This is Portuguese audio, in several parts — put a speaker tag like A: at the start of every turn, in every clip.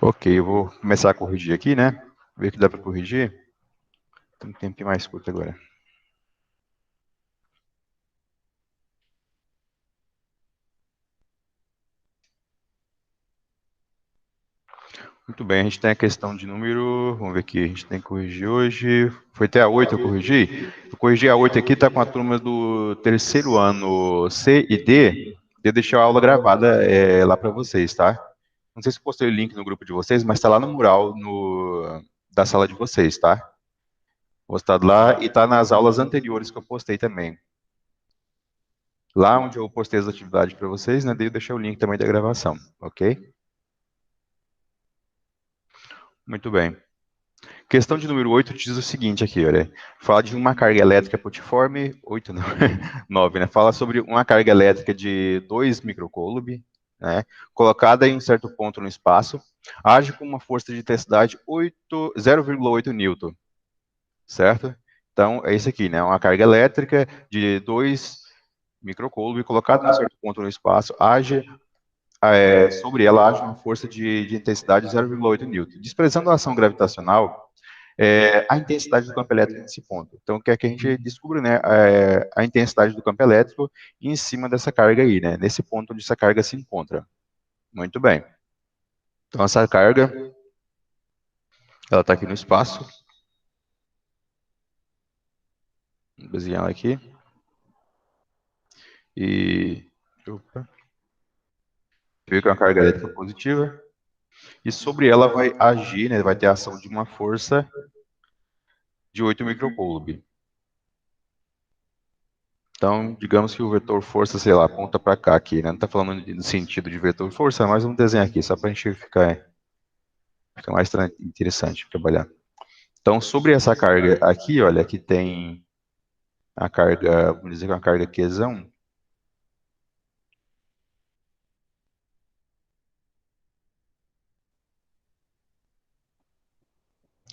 A: Ok, eu vou começar a corrigir aqui, né? Ver o que dá para corrigir. Tem um tempinho mais curto agora. Muito bem, a gente tem a questão de número, vamos ver aqui, a gente tem que corrigir hoje, foi até a 8 eu corrigi? Eu corrigi a 8 aqui, tá com a turma do terceiro ano C e D, eu deixei a aula gravada lá para vocês, tá? Não sei se eu postei o link no grupo de vocês, mas tá lá no mural da sala de vocês, tá? Postado lá e tá nas aulas anteriores que eu postei também. Lá onde eu postei as atividades para vocês, né, daí eu deixei o link também da gravação, ok? Muito bem. Questão de número 8 diz o seguinte aqui, olha. Fala de uma carga elétrica putiforme, 8 não, 9, né? Fala sobre uma carga elétrica de 2 microcoulomb, né? Colocada em um certo ponto no espaço, age com uma força de intensidade 0,8 newton, certo? Então, é isso aqui, né? Uma carga elétrica de 2 microcoulomb colocada em um certo ponto no espaço, age sobre ela age uma força de intensidade 0,8 newton. Desprezando a ação gravitacional, a intensidade do campo elétrico nesse ponto. Então, quer que a gente descubra, né, a intensidade do campo elétrico em cima dessa carga aí, né, nesse ponto onde essa carga se encontra. Muito bem. Então, essa carga, ela está aqui no espaço. Vou desenhar ela aqui. E, opa, vê que é uma carga elétrica positiva. E sobre ela vai agir, né, vai ter a ação de uma força de 8 microcoulomb. Então, digamos que o vetor força, sei lá, aponta para cá aqui, né? Não está falando no sentido de vetor força, mas vamos desenhar aqui, só para a gente ficar mais interessante trabalhar. Então, sobre essa carga aqui, olha, aqui tem a carga, vamos dizer que é uma carga Qzão.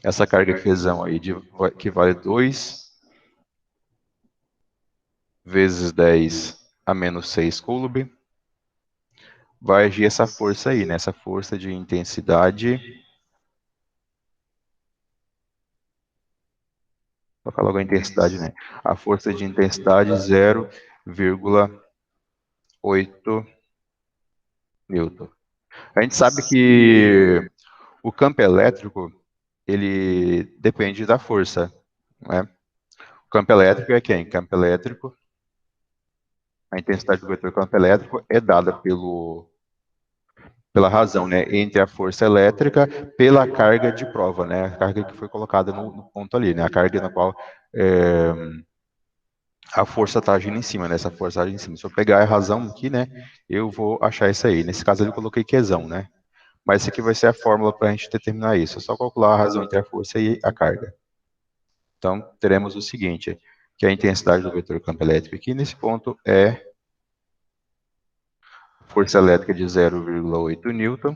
A: Essa carga Qzão aí, que vale 2 vezes 10 a menos 6 coulomb, vai agir essa força aí, né? Essa força de intensidade. Vou colocar logo a intensidade, né? A força de intensidade 0,8 newton. A gente sabe que o campo elétrico, ele depende da força, né? O campo elétrico é quem? Campo elétrico, a intensidade do vetor campo elétrico é dada pela razão, né, entre a força elétrica pela carga de prova, né, a carga que foi colocada no ponto ali, né, a carga na qual a força está agindo em cima, né, essa força age em cima. Se eu pegar a razão aqui, né, eu vou achar isso aí. Nesse caso eu coloquei Qzão, né, mas isso aqui vai ser a fórmula para a gente determinar isso. É só calcular a razão entre a força e a carga. Então, teremos o seguinte, que a intensidade do vetor campo elétrico aqui nesse ponto é força elétrica de 0,8 newton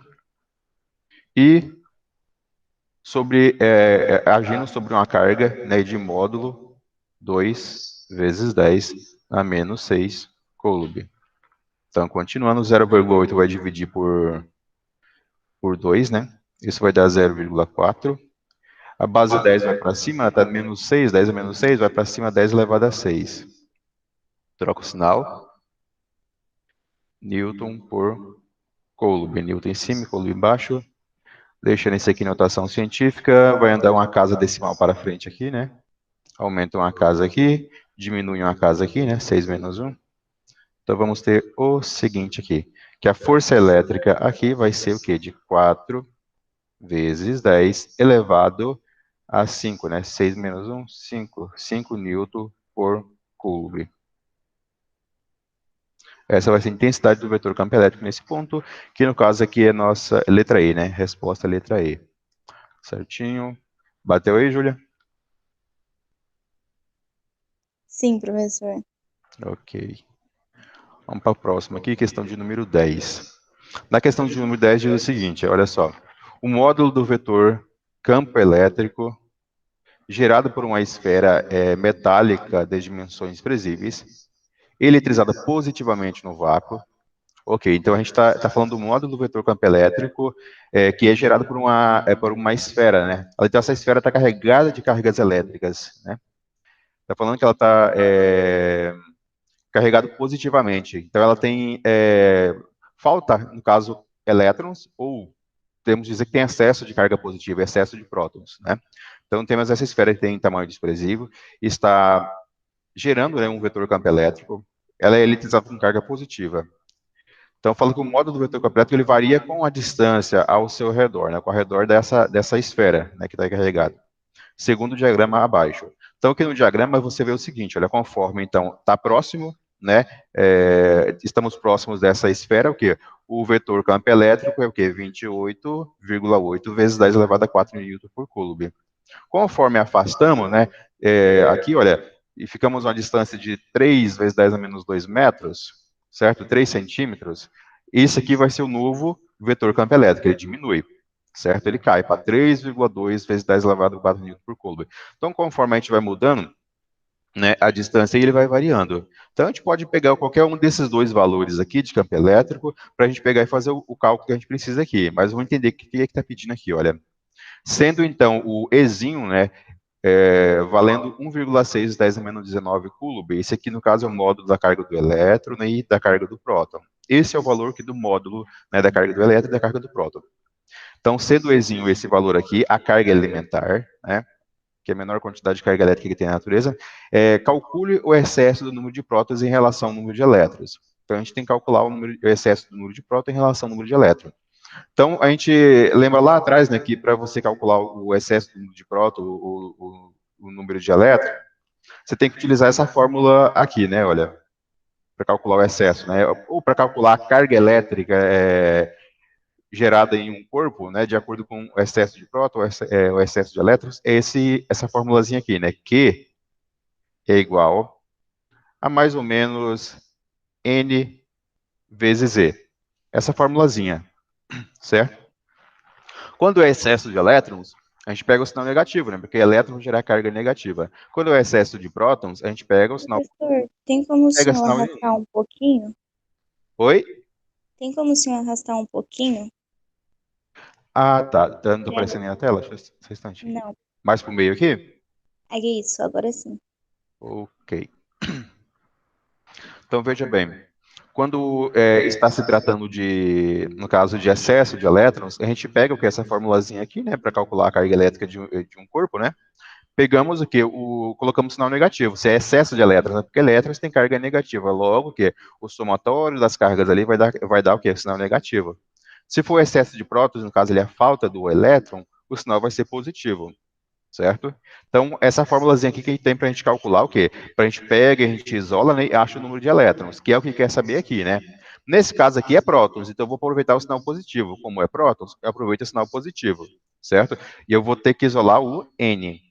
A: e agindo sobre uma carga, né, de módulo 2 vezes 10 a menos 6 coulomb. Então, continuando, 0,8 vai dividir por 2, né? Isso vai dar 0,4. A base 10 vai para cima, está menos 6, 10 a menos 6, vai para cima 10 elevado a 6. Troca o sinal. Newton por coulomb. Newton em cima, coulomb embaixo. Deixando isso aqui em notação científica, vai andar uma casa decimal para frente aqui, né? Aumenta uma casa aqui, diminui uma casa aqui, né? 6 menos 1. Então, vamos ter o seguinte aqui, que a força elétrica aqui vai ser o quê? De 4 vezes 10 elevado a 5, né? 6 menos 1, 5. 5 newton por coulomb. Essa vai ser a intensidade do vetor campo elétrico nesse ponto, que no caso aqui é a nossa letra E, né? Resposta letra E. Certinho. Bateu aí, Júlia?
B: Sim, professor.
A: Ok. Vamos para a próxima aqui, questão de número 10. Na questão de número 10 diz o seguinte, olha só. O módulo do vetor campo elétrico gerado por uma esfera metálica de dimensões presíveis, eletrizada positivamente no vácuo, Ok, então a gente está falando do módulo do vetor campo elétrico que é gerado por uma esfera, né? Então essa esfera está carregada de cargas elétricas, né? Está falando que ela está carregada positivamente. Então ela tem falta, no caso, elétrons, ou podemos dizer que tem excesso de carga positiva, excesso de prótons, né? Então temos essa esfera que tem tamanho desprezível, está gerando, né, um vetor campo elétrico, ela é eletrizada com carga positiva. Então, falo que o módulo do vetor campo elétrico ele varia com a distância ao seu redor, né, com o redor dessa esfera, né, que está carregada, segundo o diagrama abaixo. Então, aqui no diagrama você vê o seguinte, olha, conforme, então, está próximo, né, estamos próximos dessa esfera, o quê? O vetor campo elétrico é o quê? 28,8 vezes 10 elevado a 4 newton por coulomb. Conforme afastamos, né, aqui, olha, e ficamos a uma distância de 3 vezes 10 a menos 2 metros, certo? 3 centímetros. Isso aqui vai ser o novo vetor campo elétrico, ele diminui, certo? Ele cai para 3,2 vezes 10 elevado a 4 newton por coulomb. Então, conforme a gente vai mudando, né, a distância ele vai variando. Então, a gente pode pegar qualquer um desses dois valores aqui de campo elétrico para a gente pegar e fazer o cálculo que a gente precisa aqui. Mas vamos entender o que é que está pedindo aqui, olha. Sendo, então, o Ezinho, né, valendo 1,6 10 a menos 19 coulomb. Esse aqui, no caso, é o módulo da carga do elétron, né, e da carga do próton. Esse é o valor aqui do módulo, né, da carga do elétron e da carga do próton. Então, sendo Ezinho esse valor aqui, a carga elementar, né, que é a menor quantidade de carga elétrica que tem na natureza, calcule o excesso do número de prótons em relação ao número de elétrons. Então, a gente tem que calcular o excesso do número de prótons em relação ao número de elétrons. Então, a gente lembra lá atrás, né, que para você calcular o excesso de próton, o número de elétrons, você tem que utilizar essa fórmula aqui, né, olha, para calcular o excesso, né, ou para calcular a carga elétrica gerada em um corpo, né, de acordo com o excesso de próton, o excesso de elétrons, é essa formulazinha aqui, né, Q é igual a mais ou menos N vezes Z. Essa formulazinha, certo? Quando é excesso de elétrons, a gente pega o sinal negativo, né? Porque elétron gera carga negativa. Quando é excesso de prótons, a gente pega o sinal,
B: Professor, tem como o
A: pega
B: senhor
A: sinal em
B: arrastar um pouquinho?
A: Oi?
B: Tem como o senhor arrastar um pouquinho?
A: Ah, tá. Não está
B: Tirando...
A: aparecendo aí na tela? Deixa eu só um instantinho.
B: Não,
A: Mais pro meio aqui?
B: é isso, agora sim.
A: Ok. Então, veja bem. Quando está se tratando de, no caso de excesso de elétrons, a gente pega o que é essa formulazinha aqui, né, para calcular a carga elétrica de um corpo, né? Pegamos o que? Colocamos sinal negativo. Se é excesso de elétrons, né? Porque elétrons tem carga negativa. Logo, que o somatório das cargas ali vai dar o quê? Sinal negativo. Se for excesso de prótons, no caso ali a falta do elétron, o sinal vai ser positivo, certo? Então, essa formulazinha aqui que a gente tem para a gente calcular o quê? Para a gente pega, a gente isola, né, e acha o número de elétrons, que é o que quer saber aqui, né? Nesse caso aqui é prótons, então eu vou aproveitar o sinal positivo. Como é prótons, eu aproveito o sinal positivo, certo? E eu vou ter que isolar o N,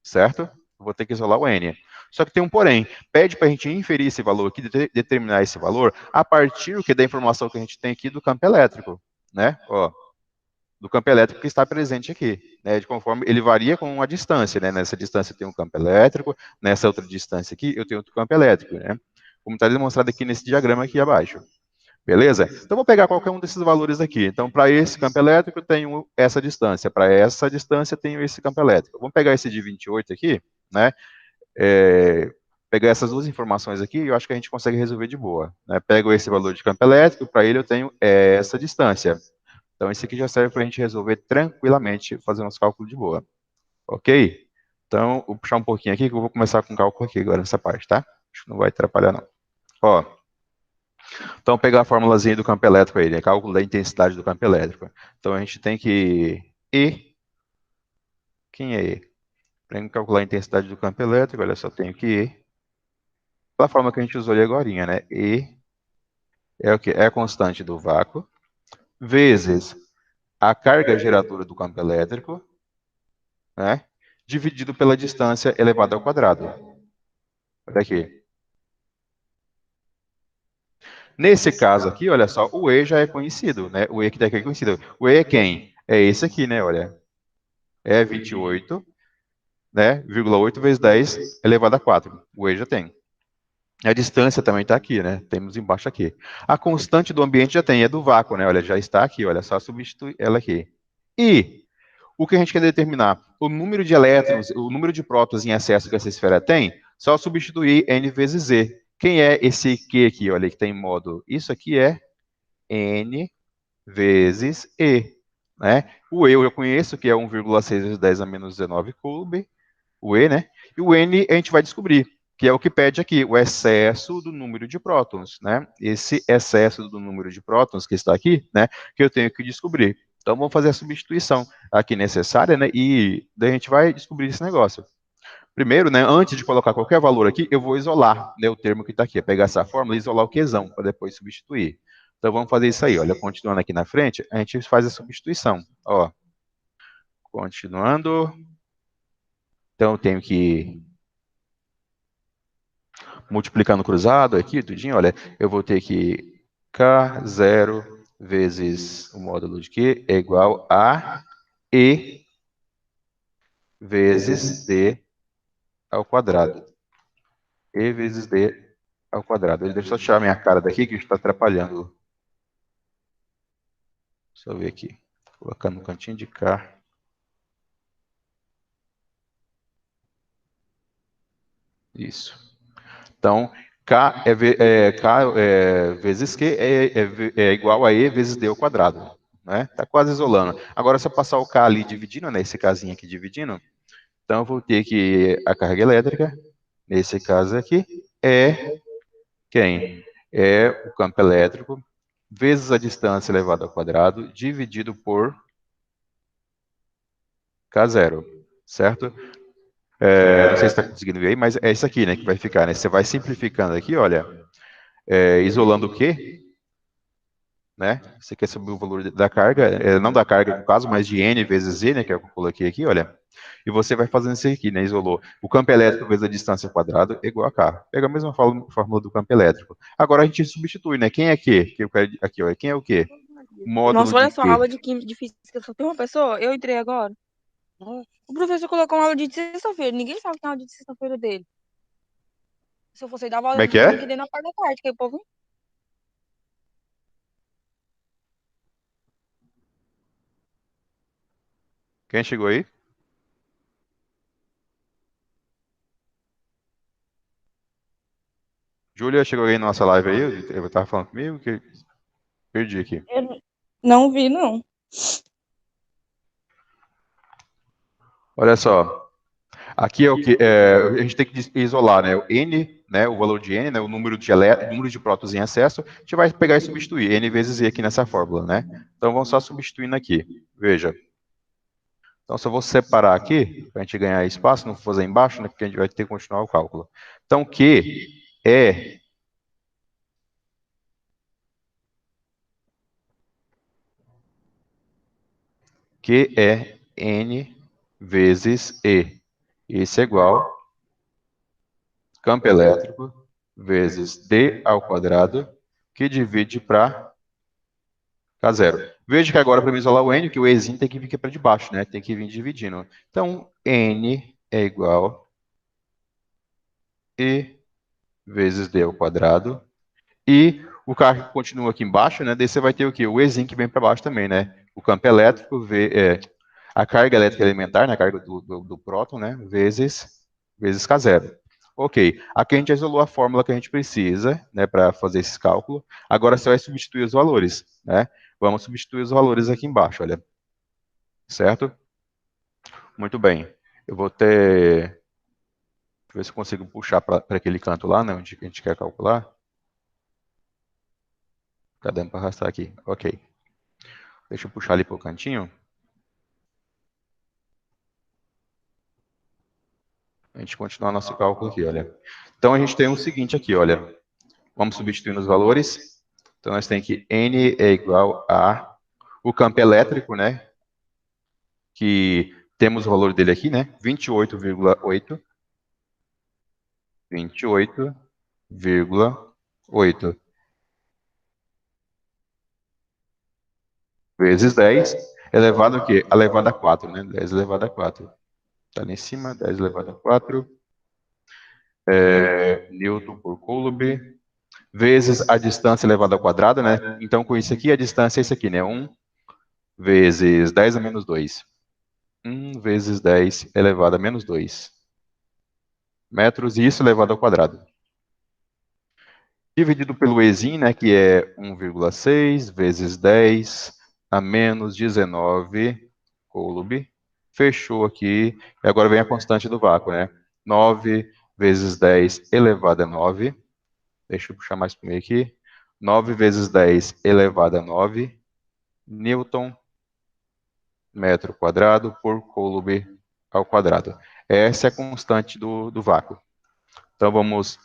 A: certo? Vou ter que isolar o N. Só que tem um porém. Pede para a gente inferir esse valor aqui, determinar esse valor, a partir da informação que a gente tem aqui do campo elétrico, né? Ó, do campo elétrico que está presente aqui, né? De conforme ele varia com a distância, né? Nessa distância tem um campo elétrico, nessa outra distância aqui eu tenho outro campo elétrico, né? Como está demonstrado aqui nesse diagrama aqui abaixo. Beleza? Então, vou pegar qualquer um desses valores aqui. Então, para esse campo elétrico, eu tenho essa distância. Para essa distância, eu tenho esse campo elétrico. Vamos pegar esse de 28 aqui, né? Pegar essas duas informações aqui, eu acho que a gente consegue resolver de boa. Né? Pego esse valor de campo elétrico, para ele eu tenho essa distância. Então, esse aqui já serve para a gente resolver tranquilamente, fazer uns cálculos de boa. Ok? Então, vou puxar um pouquinho aqui, que eu vou começar com o cálculo aqui agora, nessa parte, tá? Acho que não vai atrapalhar, não. Ó, então, pegar a formulazinha do campo elétrico aí, né? Cálculo da intensidade do campo elétrico. Então, a gente tem que E. Quem é E? Para calcular a intensidade do campo elétrico, olha só, tenho que E. Da forma que a gente usou ali agora, né? E é o que? É a constante do vácuo, vezes a carga geradora do campo elétrico, né? Dividido pela distância elevada ao quadrado. Olha aqui. Nesse caso aqui, olha só, o E já é conhecido, né? O E que está aqui é conhecido. O E é quem? É esse aqui, né? Olha. É 28, né? 0,8 vezes 10 elevado a 4. O E já tem. A distância também está aqui, né? Temos embaixo aqui. A constante do ambiente já tem, é do vácuo, né? Olha, já está aqui, olha, só substitui ela aqui. E o que a gente quer determinar? O número de elétrons, o número de prótons em excesso que essa esfera tem, só substituir N vezes Z. Quem é esse Q aqui, olha, que tem modo? Isso aqui é N vezes E, né? O E eu conheço, que é 1,6 vezes 10 a menos 19 coulomb, o E, né? E o N a gente vai descobrir, que é o que pede aqui, o excesso do número de prótons, né? Esse excesso do número de prótons que está aqui, né? Que eu tenho que descobrir. Então, vamos fazer a substituição aqui necessária, né? E daí a gente vai descobrir esse negócio. Primeiro, né, antes de colocar qualquer valor aqui, eu vou isolar, né, o termo que está aqui. É pegar essa fórmula e isolar o Qzão, para depois substituir. Então, vamos fazer isso aí. Olha, continuando aqui na frente, a gente faz a substituição. Ó, continuando. Então, eu tenho que multiplicando cruzado aqui, tudinho, olha, eu vou ter que K0 vezes o módulo de Q é igual a E vezes D ao quadrado. E vezes D ao quadrado. Deixa eu só tirar minha cara daqui, que está atrapalhando. Deixa eu ver aqui. Colocando no cantinho de cá. Isso. Então, K vezes Q é igual a E vezes D ao quadrado. Né? Tá quase isolando. Agora, se eu passar o K ali dividindo, né, esse Kzinho aqui dividindo, então eu vou ter que a carga elétrica, nesse caso aqui, é quem? É o campo elétrico vezes a distância elevada ao quadrado dividido por K0, certo? Não sei se está conseguindo ver aí, mas é isso aqui, né, que vai ficar, né? Você vai simplificando aqui, olha, isolando o Q, né? Você quer saber o valor da carga, não da carga no caso, mas de N vezes Z, né, que é o que eu coloquei aqui, olha. E você vai fazendo isso aqui, né? Isolou o campo elétrico vezes a distância ao quadrado é igual a K. Pega a mesma fórmula do campo elétrico. Agora a gente substitui, né? Quem é Q? Que eu quero aqui, olha. Quem é o Q? Módulo
B: Nossa,
A: de
B: olha só, aula
A: Q.
B: de física, só tem uma pessoa. Eu entrei agora. O professor colocou uma aula de sexta-feira. Ninguém sabe que é a aula de sexta-feira dele. Se eu fosse dar aula
A: Como é
B: de
A: que
B: física, eu
A: é?
B: queria na parte da tarde, que aí o povo.
A: Quem chegou aí? Júlia, chegou aí na nossa live aí? Eu tava falando comigo que perdi aqui.
B: Eu não vi, não.
A: Olha só. Aqui é o que a gente tem que isolar, né? O N, né? O valor de N, né? O número de prótons em excesso. A gente vai pegar e substituir N vezes E aqui nessa fórmula, né? Então vamos só substituindo aqui. Veja. Então só vou separar aqui para a gente ganhar espaço, não vou fazer embaixo, né? Porque a gente vai ter que continuar o cálculo. Então Q é N vezes E. Isso é igual campo elétrico vezes D ao quadrado, que divide para K0. Veja que agora, para me isolar o N, que o Ezinho tem que vir aqui para debaixo, né? Tem que vir dividindo. Então, N é igual a E vezes D ao quadrado. E o K continua aqui embaixo, né? Daí você vai ter o quê? O Ezinho que vem para baixo também, né? O campo elétrico, a carga elétrica elementar, né? A carga do próton, né? Vezes K0. Ok, aqui a gente já isolou a fórmula que a gente precisa, né, para fazer esse cálculo. Agora você vai substituir os valores, né? Vamos substituir os valores aqui embaixo, olha. Certo? Muito bem. Eu vou ter. Deixa eu ver se eu consigo puxar para aquele canto lá, né, onde a gente quer calcular. Tá dando para arrastar aqui. Ok. Deixa eu puxar ali para o cantinho. A gente continuar nosso cálculo aqui, olha. Então a gente tem o seguinte aqui, olha. Vamos substituir nos valores. Então nós temos que N é igual a o campo elétrico, né? Que temos o valor dele aqui, né? 28,8. 28,8 vezes 10 elevado a quê? Elevado a 4, né? 10 elevado a 4. Está ali em cima, 10 elevado a 4. Newton por Coulomb, vezes a distância elevada ao quadrado, né? Então, com isso aqui, a distância é isso aqui, né? 1 vezes 10 a menos 2. 1 vezes 10 elevado a menos 2 metros, e isso elevado ao quadrado. Dividido pelo Ezinho, né, que é 1,6 vezes 10 a menos 19 Coulomb. Fechou aqui. E agora vem a constante do vácuo, né? 9 vezes 10 elevado a 9. Deixa eu puxar mais para o meio aqui. 9 vezes 10 elevado a 9 Newton metro quadrado por Coulomb ao quadrado. Essa é a constante do vácuo. Então, vamos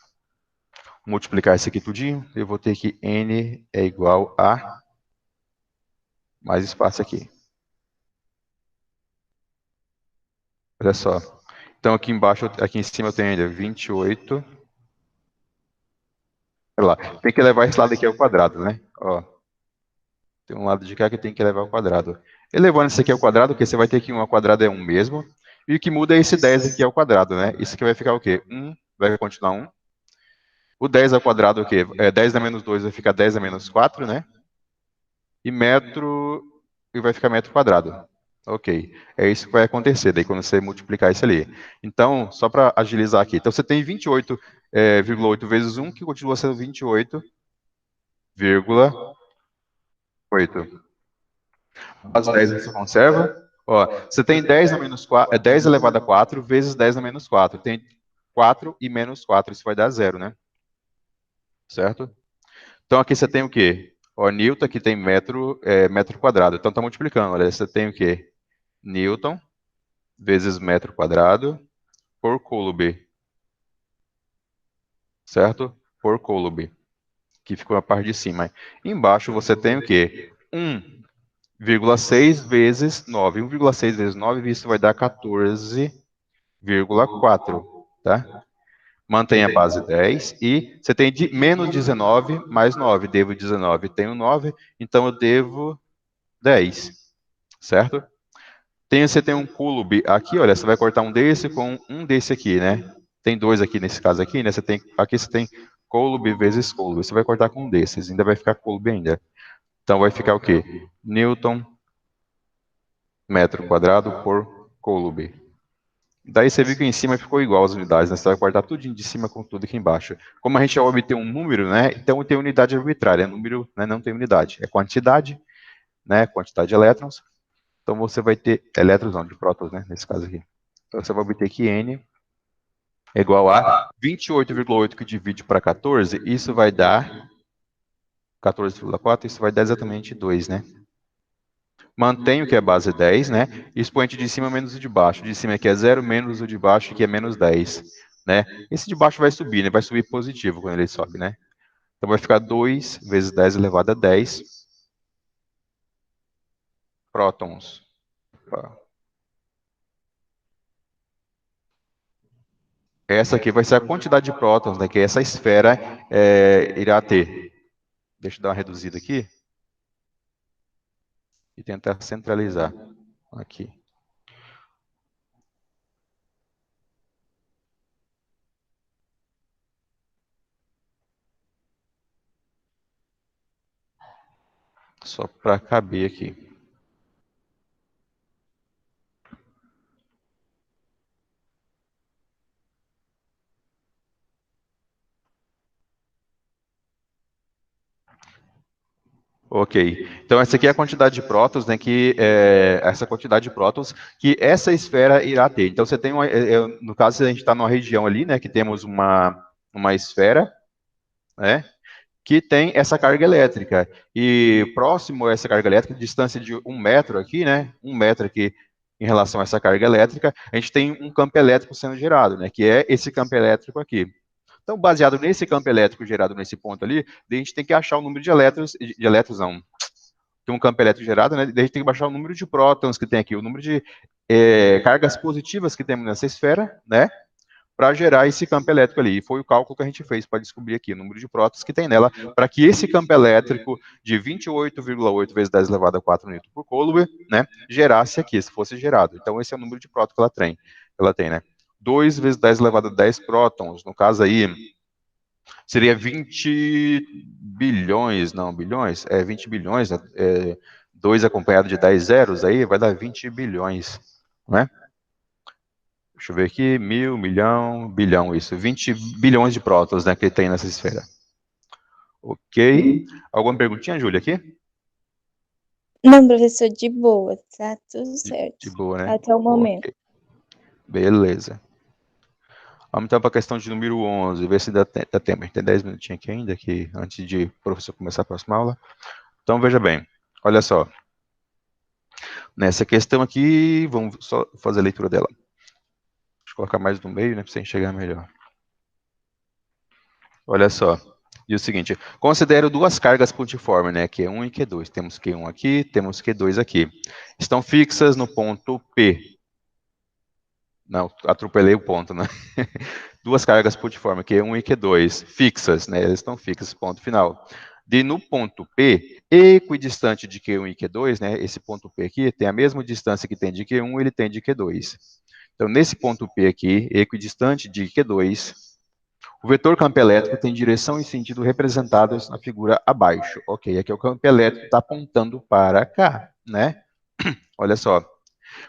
A: multiplicar isso aqui tudinho. Eu vou ter que N é igual a mais espaço aqui. Olha só. Então, aqui embaixo, aqui em cima eu tenho ainda 28. Olha lá. Tem que levar esse lado aqui ao quadrado, né? Ó. Tem um lado de cá que tem que levar ao quadrado. Elevando isso aqui ao quadrado, porque você vai ter que 1 ao quadrado é 1 mesmo. E o que muda é esse 10 aqui ao quadrado, né? Isso aqui vai ficar o quê? 1, vai continuar 1. O 10 ao quadrado, o quê? 10 a menos 2 vai ficar 10 a menos 4, né? E metro, e vai ficar metro quadrado. Ok. É isso que vai acontecer, daí quando você multiplicar isso ali. Então, só para agilizar aqui. Então, você tem 28,8 vezes 1, que continua sendo 28,8. As 10 você conserva. Ó, você tem 10 a menos 4, 10 elevado a 4 vezes 10 a menos 4. Tem 4 e menos 4, isso vai dar 0, né? Certo? Então, aqui você tem o quê? Ó, Newton, aqui tem metro quadrado. Então, está multiplicando. Olha, você tem o quê? Newton vezes metro quadrado por Coulomb. Certo? Por Coulomb. Que ficou a parte de cima. Embaixo você tem o quê? 1,6 vezes 9. 1,6 vezes 9, isso vai dar 14,4. Tá? Mantém a base 10 e você tem menos 19 mais 9. Devo 19, tenho 9, então eu devo 10. Certo? Você tem um Coulomb aqui, olha, você vai cortar um desse com um desse aqui, né? Tem dois aqui nesse caso aqui, né? Aqui você tem Coulomb vezes Coulomb. Você vai cortar com um desses, ainda vai ficar Coulomb ainda. Então vai ficar o quê? Newton metro quadrado por Coulomb. Daí você viu que em cima ficou igual as unidades, né? Você vai cortar tudo de cima com tudo aqui embaixo. Como a gente já obtém um número, né? Então tem unidade arbitrária. Número, né, não tem unidade. É quantidade, né? Quantidade de elétrons. Então você vai ter elétrons, não, de prótons, né? Nesse caso aqui. Então você vai obter que N é igual a 28,8 que divide para 14, isso vai dar 14,4, isso vai dar exatamente 2, né? Mantenho que é base 10, né? Expoente de cima menos o de baixo. De cima aqui é 0 menos o de baixo, que é menos 10, né? Esse de baixo vai subir, né? Vai subir positivo quando ele sobe, né? Então vai ficar 2 vezes 10 elevado a 10 prótons. Essa aqui vai ser a quantidade de prótons, né, que essa esfera irá ter. Deixa eu dar uma reduzida aqui. E tentar centralizar aqui. Só para caber aqui. Ok. Então, essa aqui é a quantidade de prótons, né, essa quantidade de prótons que essa esfera irá ter. Então, você tem, no caso, a gente está numa região ali, né, que temos uma esfera, né, que tem essa carga elétrica. E próximo a essa carga elétrica, distância de 1 metro aqui, né, 1 metro aqui em relação a essa carga elétrica, a gente tem um campo elétrico sendo gerado, né, que é esse campo elétrico aqui. Então, baseado nesse campo elétrico gerado nesse ponto ali, a gente tem que achar o número de elétrons não, tem um campo elétrico gerado, né? Daí a gente tem que baixar o número de prótons que tem aqui, o número de cargas positivas que temos nessa esfera, né? Para gerar esse campo elétrico ali. E foi o cálculo que a gente fez para descobrir aqui o número de prótons que tem nela, para que esse campo elétrico de 28,8 vezes 10 elevado a 4 newton por Coulomb, né, gerasse aqui, se fosse gerado. Então, esse é o número de prótons que ela tem, né? 2 vezes 10 elevado a 10 prótons. No caso aí, seria 20 bilhões, não, bilhões? 20 bilhões, né? 2 acompanhado de 10 zeros, aí vai dar 20 bilhões, né? Deixa eu ver aqui, 1000, milhão, bilhão, isso. 20 bilhões de prótons, né, que tem nessa esfera. Ok. Alguma perguntinha, Júlia, aqui?
C: Não, professor, de boa, tá tudo certo.
A: De boa, né?
C: Até o momento.
A: Ok. Beleza. Vamos então para a questão de número 11, ver se dá tempo. A gente tem 10 minutinhos aqui ainda, antes de o professor começar a próxima aula. Então, veja bem, olha só. Nessa questão aqui, vamos só fazer a leitura dela. Deixa eu colocar mais no meio, né, para você enxergar melhor. Olha só. E o seguinte, considero duas cargas pontiformes, né, Q1 e Q2. Temos Q1 aqui, temos Q2 aqui. Estão fixas no ponto P. Não, atropelei o ponto, né? Duas cargas pontiformes, Q1 e Q2, fixas, né? Elas estão fixas, ponto final. No ponto P, equidistante de Q1 e Q2, né? Esse ponto P aqui tem a mesma distância que tem de Q1, ele tem de Q2. Então, nesse ponto P aqui, equidistante de Q2, o vetor campo elétrico tem direção e sentido representados na figura abaixo. Ok, aqui é o campo elétrico está apontando para cá, né? Olha só.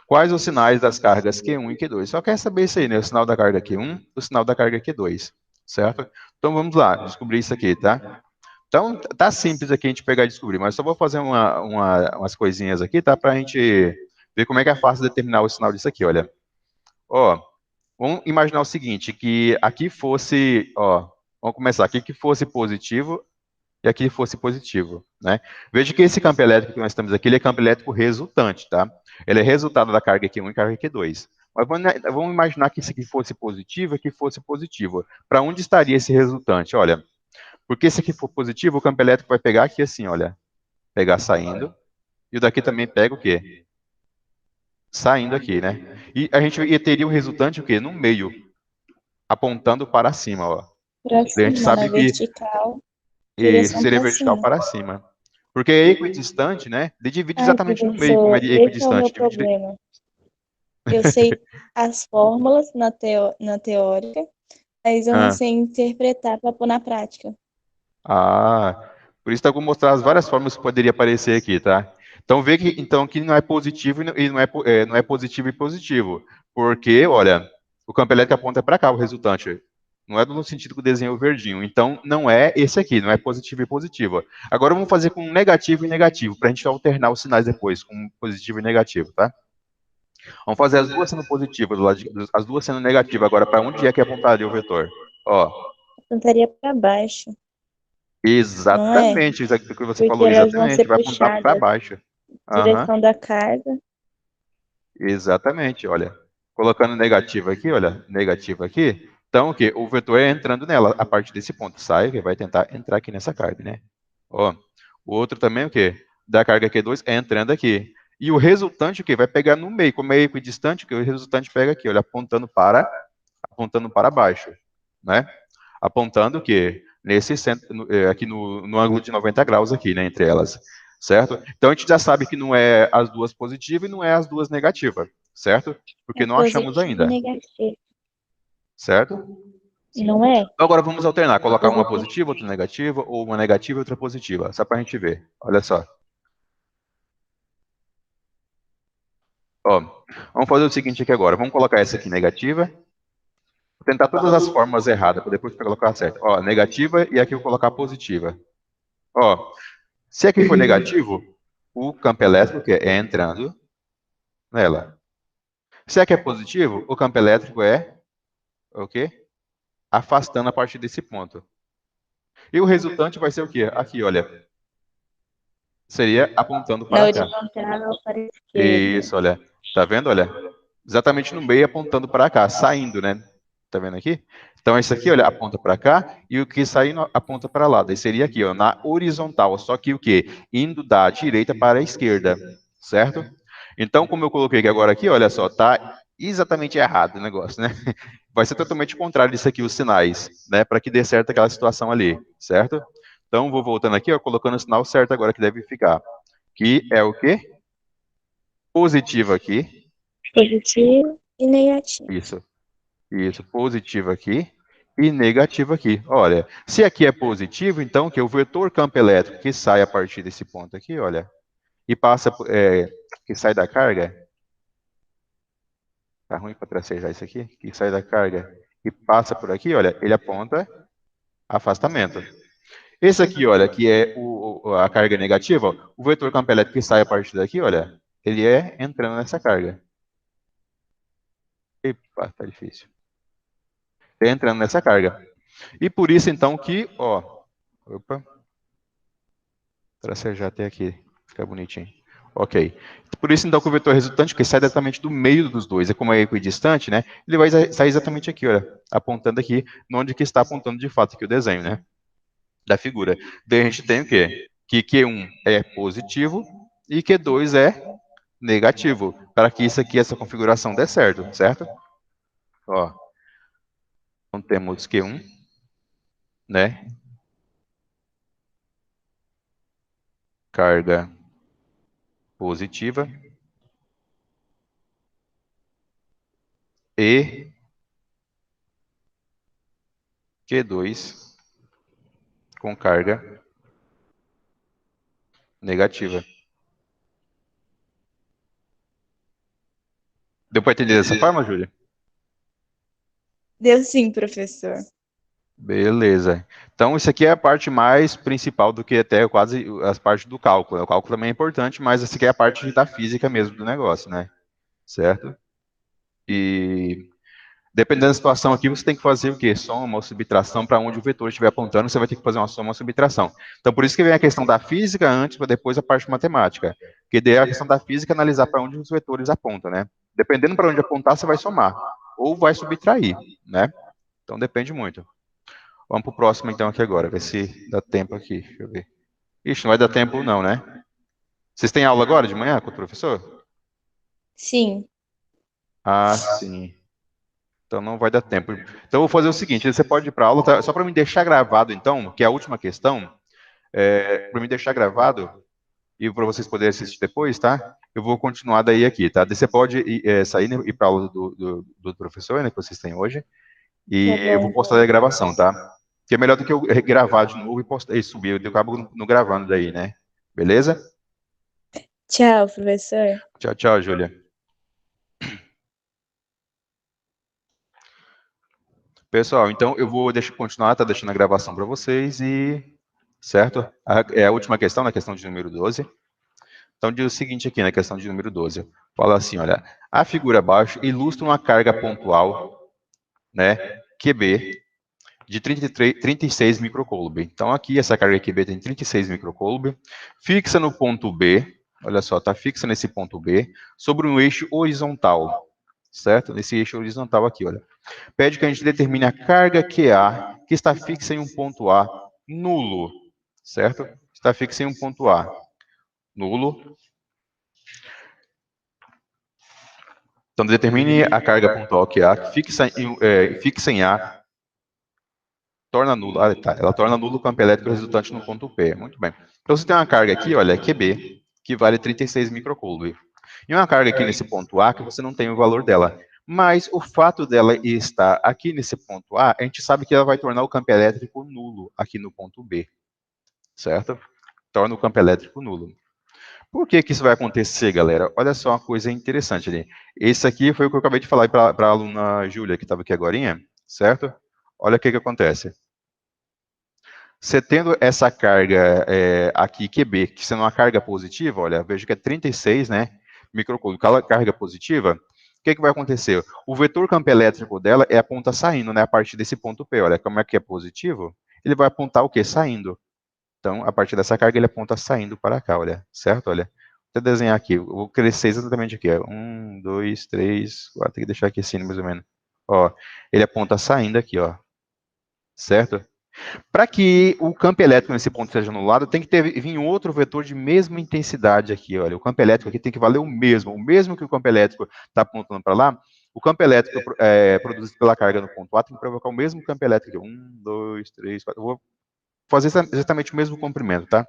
A: Quais os sinais das cargas Q1 e Q2? Só quer saber isso aí, né? O sinal da carga Q1 e o sinal da carga Q2, certo? Então vamos lá, descobrir isso aqui, tá? Então, tá simples aqui a gente pegar e descobrir, mas só vou fazer umas coisinhas aqui, tá? Pra gente ver como é que é fácil determinar o sinal disso aqui, olha. Ó, vamos imaginar o seguinte, que aqui fosse, ó, vamos começar aqui, que fosse positivo e aqui fosse positivo, né? Veja que esse campo elétrico que nós temos aqui, ele é campo elétrico resultante, tá? Ele é resultado da carga Q1 e carga Q2. Mas vamos imaginar que isso aqui fosse positivo e aqui fosse positivo. Para onde estaria esse resultante? Olha, porque se aqui for positivo, o campo elétrico vai pegar aqui assim, olha, pegar saindo, e o daqui também pega o quê? Saindo aqui, né? E a gente teria o resultante o quê? No meio, apontando para cima, ó.
C: Pra
A: A gente
C: cima, na
A: sabe que
C: vertical,
A: isso
C: direção
A: seria
C: pra
A: vertical
C: cima.
A: para cima. Porque é equidistante, né? Ele divide
C: Ai,
A: exatamente no meio, como
C: professor,
A: ele é
C: esse é o meu
A: equidistante.
C: problema. Eu sei as fórmulas na teórica, mas eu não
A: Ah,
C: sei interpretar para pôr na prática.
A: por isso tá vou mostrar as várias formas que poderia aparecer aqui, tá? Então vê que então que não é positivo não é positivo e positivo, porque olha, o campo elétrico aponta para cá o resultante. Não é no sentido que o desenho é o verdinho. Então não é esse aqui, não é positivo e positivo. Agora vamos fazer com negativo e negativo, para a gente alternar os sinais depois, com positivo e negativo, tá? Vamos fazer as duas sendo positivas, as duas sendo negativas. Agora, para onde é que apontaria o vetor? Ó,
C: Apontaria para baixo, não é?
A: exatamente, isso aqui que você
C: Porque
A: falou,
C: elas vão ser
A: exatamente, vai apontar para
C: puxadas
A: baixo. Aham,
C: direção da carga.
A: exatamente, olha. Colocando negativo aqui, olha, negativo aqui. Então, o quê? O vetor é entrando nela, a partir desse ponto. Sai, que vai tentar entrar aqui nessa carga, né? Ó, o outro também, o quê? Da carga Q2 é entrando aqui. E o resultante, o quê? Vai pegar no meio, como é equidistante, que o resultante pega aqui, olha, apontando para baixo, né? Apontando o quê? Nesse centro, aqui no ângulo de 90 graus aqui, né, entre elas, certo? Então a gente já sabe que não é as duas positivas e não é as duas negativas, certo?
C: É
A: Porque não achamos
C: positivo e
A: ainda,
C: negativo,
A: certo?
C: não é?
A: Então, agora vamos alternar, colocar uma
C: Positivo.
A: positiva, outra negativa, ou uma negativa e outra positiva, só para a gente ver. Olha só. Ó, vamos fazer o seguinte aqui agora, vamos colocar essa aqui negativa, vou tentar todas as formas erradas, para depois colocar certo. Ó, negativa e aqui eu vou colocar positiva. Ó, se aqui for negativo, o campo elétrico que é entrando nela. Se aqui é positivo, o campo elétrico é o quê? Afastando a partir desse ponto. E o resultante vai ser o quê? Aqui, olha. Seria apontando
C: Na
A: para cá.
C: horizontal para a esquerda.
A: Isso, olha. Tá vendo? Olha. Exatamente no meio apontando para cá, saindo, né? Tá vendo aqui? Então, esse aqui, olha, aponta para cá e o que saindo aponta para lá. Daí seria aqui, ó, na horizontal. Só que o quê? Indo da direita para a esquerda, certo? Então, como eu coloquei agora aqui, olha só, tá exatamente errado o negócio, né? Vai ser totalmente contrário disso aqui, os sinais, né? Para que dê certo aquela situação ali, certo? Então, vou voltando aqui, ó, colocando o sinal certo agora que deve ficar. Que é o quê? Positivo aqui.
C: Positivo e negativo.
A: Isso. Isso, positivo aqui e negativo aqui. Olha, se aqui é positivo, então que o vetor campo elétrico que sai a partir desse ponto aqui, olha, e passa, que sai da carga, tá ruim para tracejar isso aqui, que sai da carga e passa por aqui, olha, ele aponta afastamento. Esse aqui, olha, que é a carga negativa, ó, o vetor campo elétrico que sai a partir daqui, olha, ele é entrando nessa carga. Epa, tá difícil. É entrando nessa carga. E por isso, então, que, ó, opa, tracejar até aqui, fica bonitinho. Ok. Por isso, então, que o vetor resultante, que sai diretamente do meio dos dois, é como é equidistante, né? Ele vai sair exatamente aqui, olha, apontando aqui, onde que está apontando de fato aqui o desenho, né? Da figura. Daí a gente tem o quê? Que Q1 é positivo e Q2 é negativo, para que isso aqui, essa configuração dê certo, certo? Ó, então temos Q1, né? Carga positiva e Q2 com carga negativa. Deu para entender dessa forma, Júlia?
C: Deu sim, professor.
A: Beleza. Então, isso aqui é a parte mais principal do que até quase as partes do cálculo. O cálculo também é importante, mas essa aqui é a parte da física mesmo do negócio, né? Certo? E dependendo da situação aqui, você tem que fazer o quê? Soma ou subtração para onde o vetor estiver apontando, você vai ter que fazer uma soma ou subtração. Então, por isso que vem a questão da física antes, para depois a parte matemática. Porque daí a questão da física é analisar para onde os vetores apontam, né? Dependendo para onde apontar, você vai somar. Ou vai subtrair, né? Então, depende muito. Vamos para o próximo, então, aqui agora. Ver se dá tempo aqui. Deixa eu ver. Ixi, não vai dar tempo não, né? Vocês têm aula agora de manhã com o professor?
C: Sim.
A: Ah, sim. Então não vai dar tempo. Então eu vou fazer o seguinte, você pode ir para a aula, tá? Só para me deixar gravado, então, que é a última questão, para me deixar gravado e para vocês poderem assistir depois, tá? Eu vou continuar daí aqui, tá? Daí você pode sair né, e ir para a aula do professor, né, que vocês têm hoje, e
C: Tá
A: eu vou
C: bom.
A: postar daí a gravação, tá? Que é melhor do que eu gravar de novo e, postar, e subir, eu acabo não gravando daí, né? Beleza?
C: Tchau, professor.
A: Tchau, tchau, Júlia. Pessoal, então eu vou continuar, tá deixando a gravação para vocês e... Certo? É a última questão, na questão de número 12. Então diz o seguinte aqui, na questão de número 12. Fala assim, olha, a figura abaixo ilustra uma carga pontual, né, QB, de 36 microcoulomb. Então aqui essa carga QB tem 36 microcoulomb, fixa no ponto B, olha só, está fixa nesse ponto B, sobre um eixo horizontal, certo? Nesse eixo horizontal aqui, olha. Pede que a gente determine a carga QA, que está fixa em um ponto A, nulo, certo? Está fixa em um ponto A, nulo. Então, determine a carga pontual QA, que fixa em A, torna nulo. Ah, tá. Ela torna nulo o campo elétrico resultante no ponto P. Muito bem. Então, você tem uma carga aqui, olha, QB, que vale 36 microcoulomb. E uma carga aqui nesse ponto A, que você não tem o valor dela. Mas o fato dela estar aqui nesse ponto A, a gente sabe que ela vai tornar o campo elétrico nulo aqui no ponto B. Certo? Torna o campo elétrico nulo. Por que que isso vai acontecer, galera? Olha só uma coisa interessante ali. Esse aqui foi o que eu acabei de falar para a aluna Júlia, que estava aqui agora, certo? Olha o que que você tendo essa carga aqui, QB, que sendo uma carga positiva, olha, veja que é 36, né, microcoulomb, carga positiva, o que que vai acontecer? O vetor campo elétrico dela é a ponta saindo, né, a partir desse ponto P, olha, como é que é positivo? Ele vai apontar o quê? Saindo. Então, a partir dessa carga, ele aponta saindo para cá, olha, certo? Olha, vou desenhar aqui, eu vou crescer exatamente aqui, ó, 1, 2, 3, 4, tem que deixar aqui assim, mais ou menos. Ó, ele aponta saindo aqui, ó, certo? Para que o campo elétrico nesse ponto seja anulado, tem que vir outro vetor de mesma intensidade aqui, olha, o campo elétrico aqui tem que valer o mesmo que o campo elétrico está apontando para lá, o campo elétrico produzido pela carga no ponto A tem que provocar o mesmo campo elétrico aqui, 1, 2, 3, 4, eu vou fazer exatamente o mesmo comprimento, tá?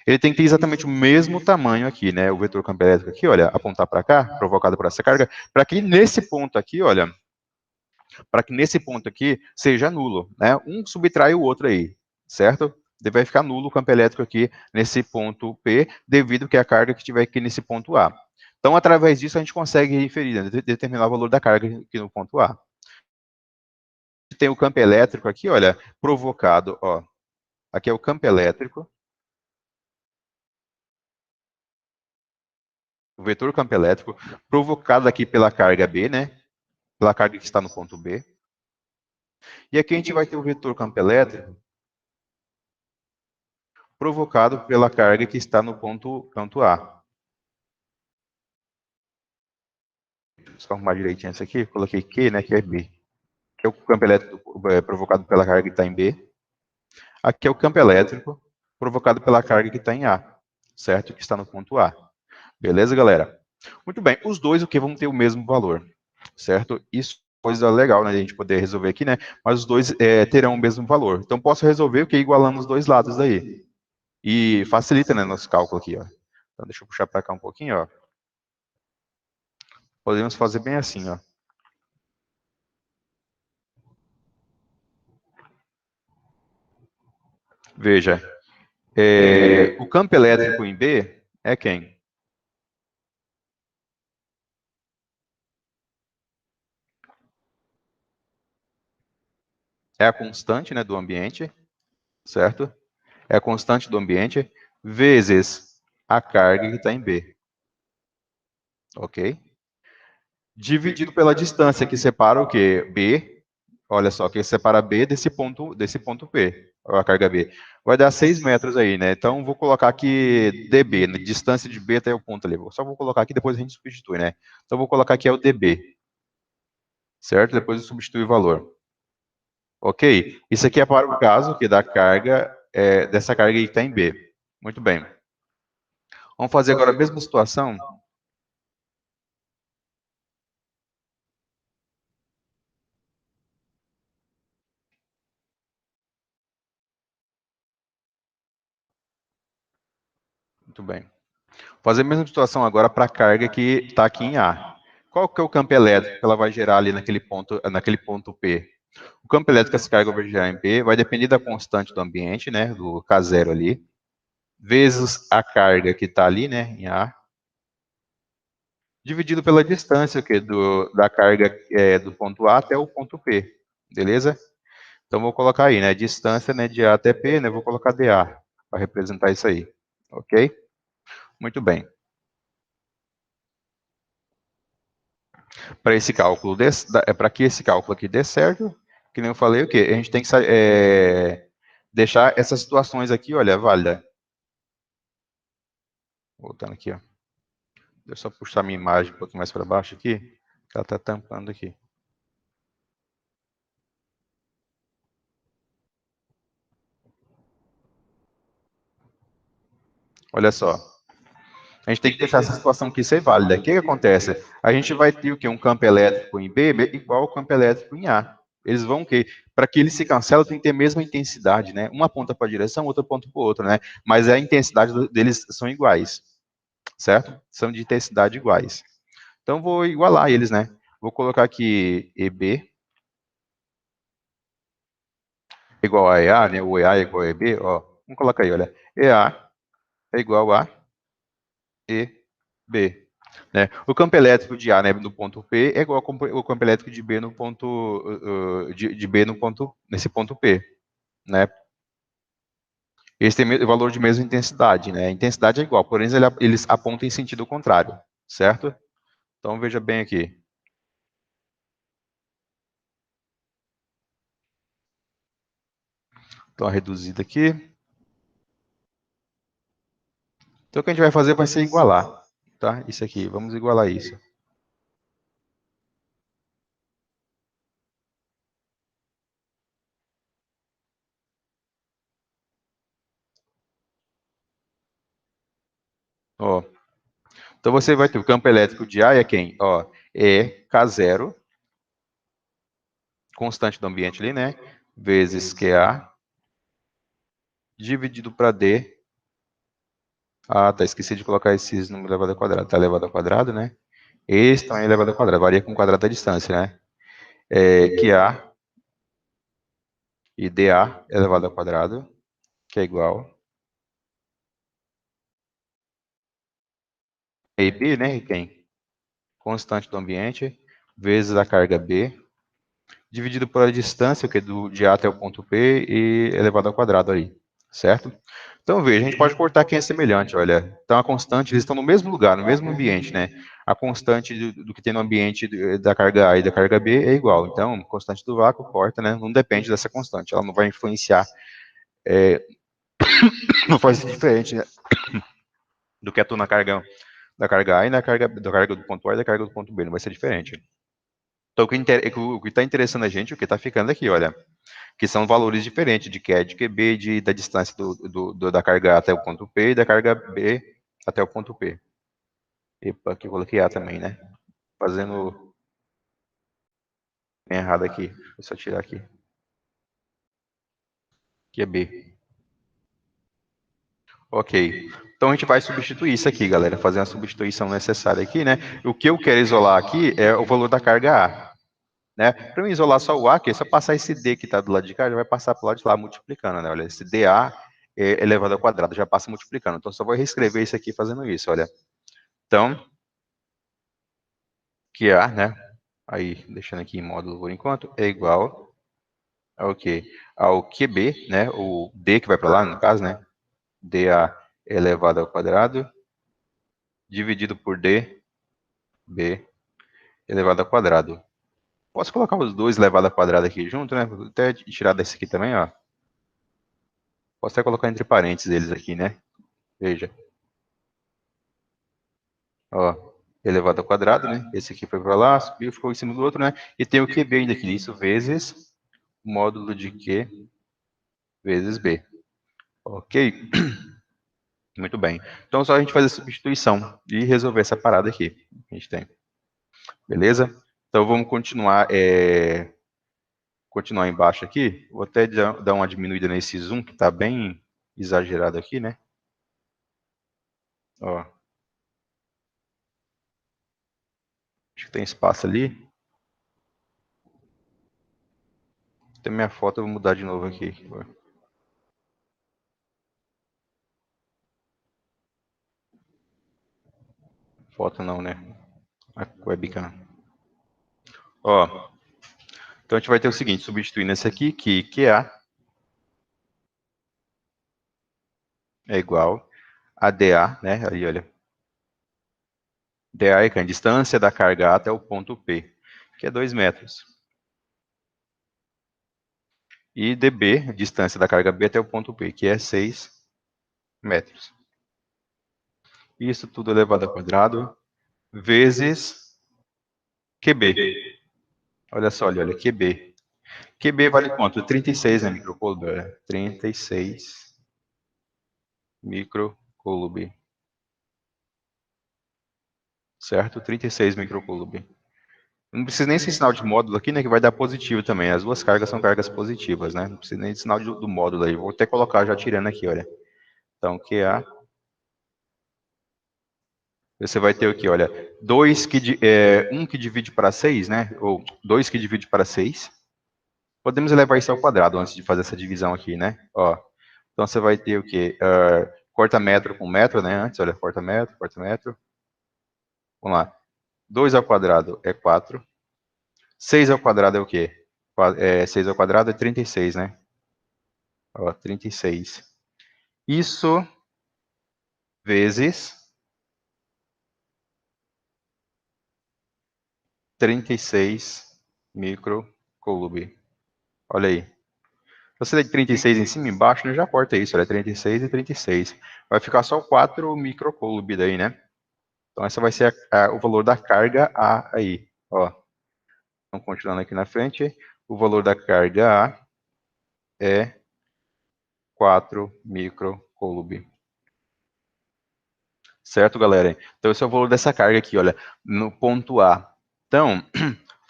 A: Ele tem que ter exatamente o mesmo tamanho aqui, né? O vetor campo elétrico aqui, olha, apontar para cá, provocado por essa carga, para que nesse ponto aqui, olha, para que nesse ponto aqui seja nulo, né? Um subtrai o outro aí, certo? Vai ficar nulo o campo elétrico aqui nesse ponto P, devido que a carga que estiver aqui nesse ponto A. Então, através disso, a gente consegue inferir, né, determinar o valor da carga aqui no ponto A. Tem o campo elétrico aqui, olha, provocado, ó. Aqui é o campo elétrico. O vetor campo elétrico, provocado aqui pela carga B, né? Pela carga que está no ponto B. E aqui a gente vai ter o vetor campo elétrico provocado pela carga que está no ponto A. Só arrumar direitinho isso aqui, coloquei Q, né, que é B. Aqui é o campo elétrico provocado pela carga que está em B. Aqui é o campo elétrico provocado pela carga que está em A, certo? Que está no ponto A. Beleza, galera? Muito bem, os dois o que vão ter o mesmo valor, certo? Isso é coisa legal, né, a gente poder resolver aqui, né? Mas os dois terão o mesmo valor. Então, posso resolver o que igualando os dois lados daí. E facilita, né, nosso cálculo aqui, ó. Então, deixa eu puxar para cá um pouquinho, ó. Podemos fazer bem assim, ó. Veja, o campo elétrico em B é quem? É a constante, né, do ambiente, certo? É a constante do ambiente vezes a carga que está em B. Ok? Dividido pela distância que separa o quê? B. Olha só, que separa B desse ponto P, a carga B. Vai dar 6 metros aí, né? Então, vou colocar aqui dB, né? Distância de B até o ponto ali. Só vou colocar aqui, depois a gente substitui, né? Então, vou colocar aqui é o dB. Certo? Depois eu substituo o valor. Ok? Isso aqui é para o caso que da carga, dessa carga que está em B. Muito bem. Vamos fazer agora a mesma situação. Muito bem. Fazer a mesma situação agora para a carga que está aqui em A. Qual que é o campo elétrico que ela vai gerar ali naquele ponto P? O campo elétrico que essa carga vai gerar em P vai depender da constante do ambiente, né, do K0 ali, vezes a carga que está ali, né, em A, dividido pela distância da carga do ponto A até o ponto P, beleza? Então, vou colocar aí, né, distância, né, de A até P, né, vou colocar dA, para representar isso aí, ok? Muito bem. Para esse cálculo, para que esse cálculo aqui dê certo, que nem eu falei, o quê? A gente tem que deixar essas situações aqui, olha, válida. Voltando aqui, ó. Deixa eu só puxar minha imagem um pouquinho mais para baixo aqui, que ela está tampando aqui. Olha só. A gente tem que deixar essa situação aqui ser válida. O que acontece? A gente vai ter o quê? Um campo elétrico em B igual ao campo elétrico em A. Eles vão o quê? Para que eles se cancelem, tem que ter a mesma intensidade, né? Uma aponta para a direção, outra aponta para o outro, né? Mas a intensidade deles são iguais, certo? São de intensidade iguais. Então, vou igualar eles, né? Vou colocar aqui EB igual a EA, né? O EA é igual a EB, ó. Vamos colocar aí, olha. EA é igual a EB. Né? O campo elétrico de A, né, no ponto P é igual ao campo elétrico de B no ponto de B nesse ponto P, né? Eles têm o valor de mesma intensidade, né? A intensidade é igual, porém eles apontam em sentido contrário, certo? Então veja bem aqui. Então reduzida aqui. Então o que a gente vai fazer vai ser igualar, tá? Isso aqui, vamos igualar isso. Ó. Então você vai ter o campo elétrico de A é quem? Ó, é K0, constante do ambiente ali, né? Vezes QA, dividido para D. Ah, tá, esqueci de colocar esses números elevado ao quadrado. Tá elevado ao quadrado, né? Esse também é elevado ao quadrado, varia com o quadrado da distância, né? QA e DA elevado ao quadrado, que é igual a B, né, quem? Constante do ambiente, vezes a carga B, dividido pela distância, que é de A até o ponto P, e elevado ao quadrado aí, certo? Então, veja, a gente pode cortar quem é semelhante, olha. Então, a constante, eles estão no mesmo lugar, no mesmo ambiente, né? A constante do que tem no ambiente da carga A e da carga B é igual. Então, a constante do vácuo corta, né? Não depende dessa constante, ela não vai influenciar, não faz diferente, né, do que atua na carga da carga A e da carga do ponto A e da carga do ponto B, não vai ser diferente. Então, o que está interessando a gente, o que está ficando aqui, olha, que são valores diferentes de QE, de QB, da distância da carga A até o ponto P e da carga B até o ponto P. Epa, aqui eu coloquei A também, né? Fazendo bem errado aqui. Deixa eu só tirar aqui. Aqui é B. Ok. Então a gente vai substituir isso aqui, galera. Fazer uma substituição necessária aqui, né? O que eu quero isolar aqui é o valor da carga A. Né? Para eu isolar só o A, que é só passar esse D que está do lado de cá, já vai passar para o lado de lá multiplicando, né? Olha, esse DA elevado ao quadrado já passa multiplicando. Então só vou reescrever isso aqui fazendo isso, olha. Então, que A, né? Aí, deixando aqui em módulo por enquanto, é igual ao quê? Ao QB, né? O D que vai para lá, no caso, né? DA elevado ao quadrado, dividido por DB elevado ao quadrado. Posso colocar os dois elevado ao quadrado aqui junto, né? Vou até tirar desse aqui também, ó. Posso até colocar entre parênteses eles aqui, né? Veja. Ó, elevado ao quadrado, né? Esse aqui foi para lá, subiu, ficou em cima do outro, né? E tem o QB ainda aqui, isso vezes módulo de Q vezes B. Ok? Muito bem. Então, só a gente fazer a substituição e resolver essa parada aqui que a gente tem. Beleza? Então, vamos continuar embaixo aqui. Vou até dar uma diminuída nesse zoom, que está bem exagerado aqui, né? Ó. Acho que tem espaço ali. Tem minha foto, eu vou mudar de novo aqui. Foto não, né? A webcam. Ó. Então a gente vai ter o seguinte, substituindo esse aqui, que QA é igual a DA, né? Aí, olha. DA é a distância da carga A até o ponto P, que é 2 metros. E dB, distância da carga B até o ponto P, que é 6 metros. Isso tudo elevado ao quadrado, vezes QB. Olha só, olha, QB. QB vale quanto? 36, né, microcoulomb? 36 microcoulomb. Certo? 36 microcoulomb. Não precisa nem ser sinal de módulo aqui, né, que vai dar positivo também. As duas cargas são cargas positivas, né? Não precisa nem de sinal do módulo aí. Vou até colocar já tirando aqui, olha. Então, QA. Você vai ter o quê? Olha, 1 que divide para 6, né? Ou 2 que divide para 6. Podemos elevar isso ao quadrado antes de fazer essa divisão aqui, né? Ó, então você vai ter o quê? Corta metro com metro, né? Antes, olha, corta metro, corta metro. Vamos lá. 2 ao quadrado é 4. 6 ao quadrado é o quê? 6 ao quadrado é 36, né? Ó, 36. Isso vezes 36 microcoulomb. Olha aí. Se você der 36 em cima e embaixo, né, já corta isso. Olha, 36 e 36. Vai ficar só 4 microcoulomb daí, né? Então, essa vai ser o valor da carga A aí. Ó. Então, continuando aqui na frente, o valor da carga A é 4 microcoulomb. Certo, galera? Então, esse é o valor dessa carga aqui, olha, no ponto A. Então,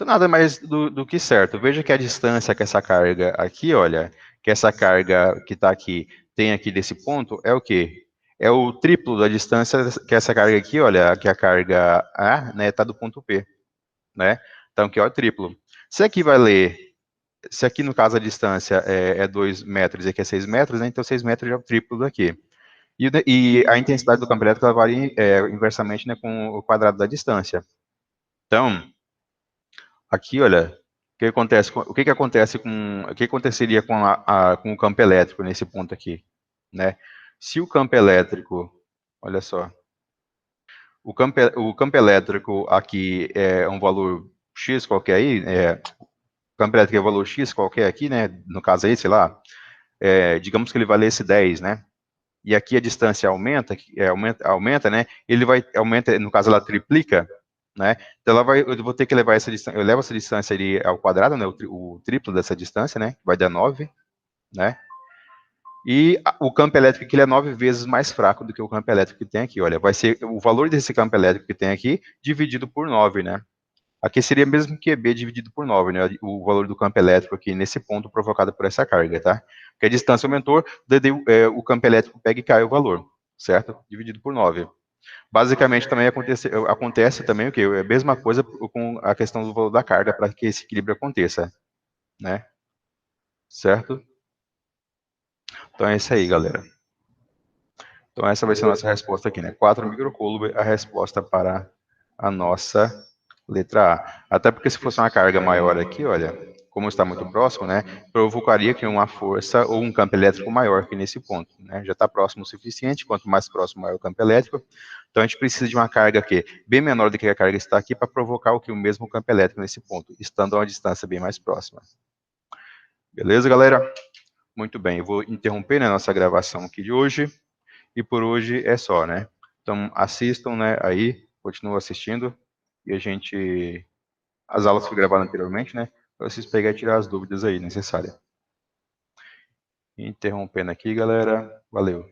A: nada mais do que certo. Veja que a distância que essa carga aqui, olha, que essa carga que está aqui, tem aqui desse ponto, é o quê? É o triplo da distância que essa carga aqui, olha, que a carga A, né, está do ponto P, né? Então, aqui, ó, é o triplo. Se aqui vai ler, se aqui no caso a distância é 2 metros e aqui é 6 metros, né, então 6 metros já é o triplo daqui. E a intensidade do campo elétrico ela varia inversamente, né, com o quadrado da distância. Então, aqui, olha, o que aconteceria com o campo elétrico nesse ponto aqui, né? Se o campo elétrico, olha só, o campo elétrico aqui é um valor x qualquer aí, o campo elétrico é um valor x qualquer aqui, né? No caso aí, sei lá, digamos que ele valesse 10, né? E aqui a distância aumenta, né? Aumenta, no caso ela triplica, né? Então eu vou ter que levar essa distância, eu levo essa distância ali ao quadrado, né? O triplo dessa distância, né? Vai dar 9, né? E o campo elétrico aqui ele é 9 vezes mais fraco do que o campo elétrico que tem aqui, olha. Vai ser o valor desse campo elétrico que tem aqui dividido por 9, né? Aqui seria mesmo que EB dividido por 9, né? O valor do campo elétrico aqui nesse ponto provocado por essa carga, tá? Porque a distância aumentou, o campo elétrico pega e cai o valor, certo? Dividido por 9. Basicamente também acontece também o quê? É a mesma coisa com a questão do valor da carga para que esse equilíbrio aconteça, né? Certo? Então é isso aí, galera. Então essa vai ser a nossa resposta aqui, né? 4 microcoulomb, a resposta para a nossa letra A. Até porque se fosse uma carga maior aqui, olha, como está muito próximo, né, provocaria que uma força ou um campo elétrico maior que nesse ponto, né? Já está próximo o suficiente, quanto mais próximo maior o campo elétrico. Então a gente precisa de uma carga aqui bem menor do que a carga está aqui para provocar o mesmo campo elétrico nesse ponto, estando a uma distância bem mais próxima. Beleza, galera? Muito bem, eu vou interromper, né, a nossa gravação aqui de hoje. E por hoje é só, né? Então assistam, né? Aí, continuam assistindo. E as aulas que fui gravadas anteriormente, né? Para vocês pegarem e tirar as dúvidas aí necessárias. Interrompendo aqui, galera. Valeu.